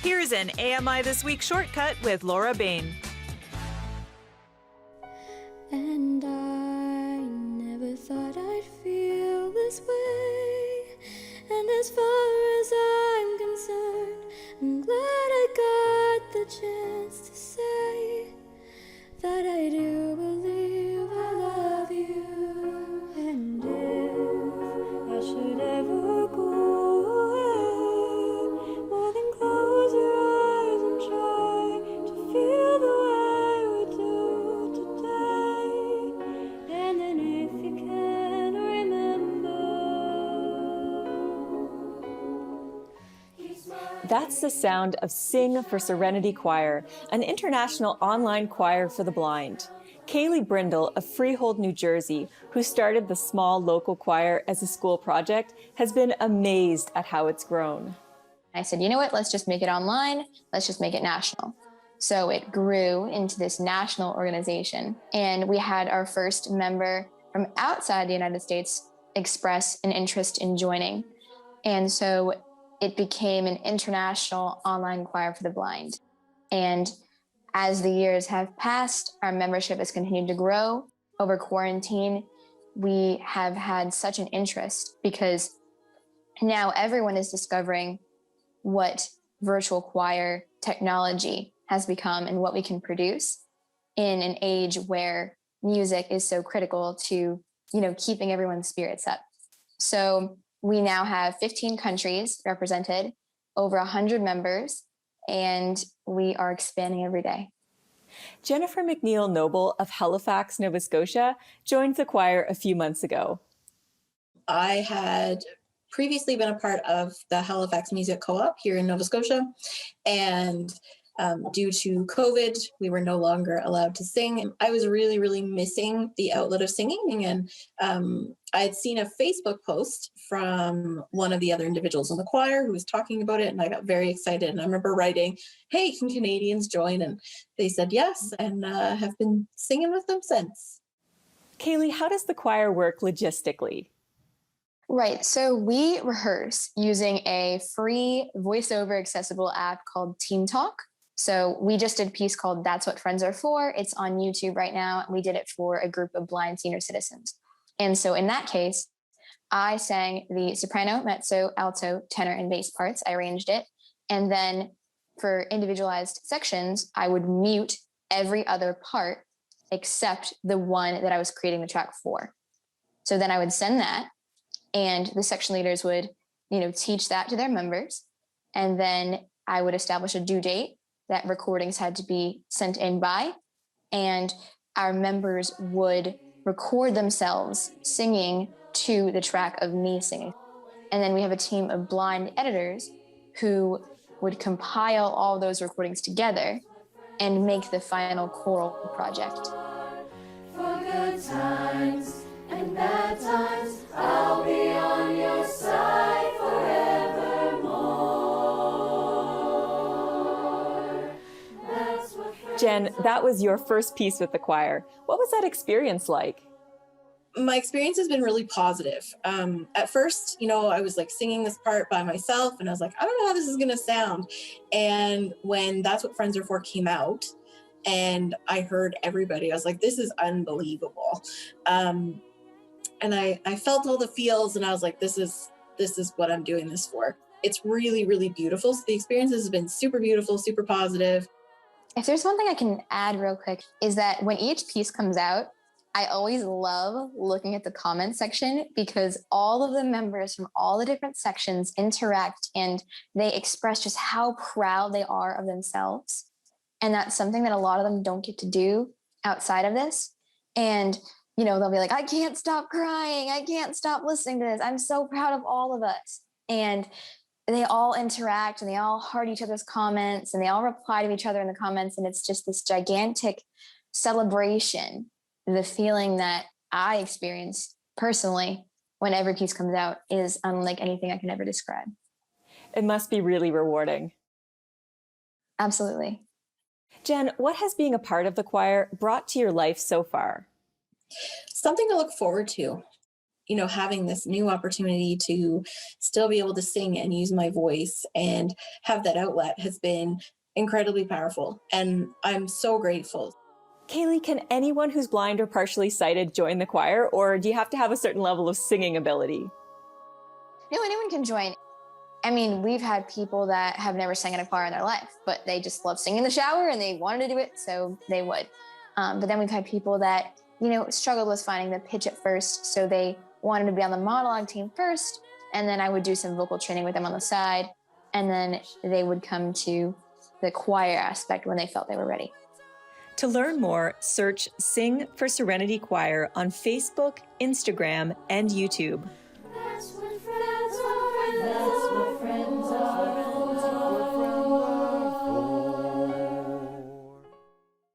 Here's an AMI This Week shortcut with Laura Bain. And I never thought I'd feel this way. And as far as I'm concerned, I'm glad I got the chance to say that I do believe I love you. And if I should ever go away, well then close your eyes and try to feel the way we do today. And then if you can remember. That's the sound of Sing for Serenity Choir, an international online choir for the blind. Kaylee Brindle of Freehold, New Jersey, who started the small local choir as a school project, has been amazed at how it's grown. I said, you know what, let's just make it online. Let's just make it national. So it grew into this national organization. And we had our first member from outside the United States express an interest in joining. And so it became an international online choir for the blind. And as the years have passed, our membership has continued to grow. Over quarantine, we have had such an interest because now everyone is discovering what virtual choir technology has become and what we can produce in an age where music is so critical to, keeping everyone's spirits up. So we now have 15 countries represented, over 100 members, and we are expanding every day. Jennifer McNeil Noble of Halifax, Nova Scotia, joined the choir a few months ago. I had previously been a part of the Halifax Music Co-op here in Nova Scotia, and due to COVID, we were no longer allowed to sing. I was really, really missing the outlet of singing, and I had seen a Facebook post from one of the other individuals in the choir who was talking about it, and I got very excited. And I remember writing, "Hey, can Canadians join?" And they said yes, and have been singing with them since. Kaylee, how does the choir work logistically? Right. So we rehearse using a free voiceover accessible app called Team Talk. So we just did a piece called That's What Friends Are For. It's on YouTube right now. We did it for a group of blind senior citizens. And so in that case, I sang the soprano, mezzo, alto, tenor, and bass parts. I arranged it. And then for individualized sections, I would mute every other part except the one that I was creating the track for. So then I would send that, and the section leaders would, teach that to their members. And then I would establish a due date that recordings had to be sent in by, and our members would record themselves singing to the track of me singing. And then we have a team of blind editors who would compile all those recordings together and make the final choral project. For good times and bad times, I'll be on your side forevermore. Jen, that was your first piece with the choir. What was that experience like? My experience has been really positive. At first, I was like singing this part by myself, and I was like, I don't know how this is going to sound. And when That's What Friends Are For came out, and I heard everybody, I was like, this is unbelievable. And I felt all the feels, and I was like, this is what I'm doing this for. It's really, really beautiful. So the experience has been super beautiful, super positive. If there's one thing I can add real quick, is that when each piece comes out, I always love looking at the comment section, because all of the members from all the different sections interact and they express just how proud they are of themselves. And that's something that a lot of them don't get to do outside of this. And, they'll be like, I can't stop crying. I can't stop listening to this. I'm so proud of all of us. And they all interact and they all heart each other's comments and they all reply to each other in the comments. And it's just this gigantic celebration. The feeling that I experience personally when every piece comes out is unlike anything I can ever describe. It must be really rewarding. Absolutely. Jen, what has being a part of the choir brought to your life so far? Something to look forward to. having this new opportunity to still be able to sing and use my voice and have that outlet has been incredibly powerful. And I'm so grateful. Kaylee, can anyone who's blind or partially sighted join the choir, or do you have to have a certain level of singing ability? No, anyone can join. I mean, we've had people that have never sang in a choir in their life, but they just love singing in the shower and they wanted to do it, so they would. But then we've had people that, struggled with finding the pitch at first, so they wanted to be on the monologue team first, and then I would do some vocal training with them on the side, and then they would come to the choir aspect when they felt they were ready. To learn more, search Sing for Serenity Choir on Facebook, Instagram, and YouTube.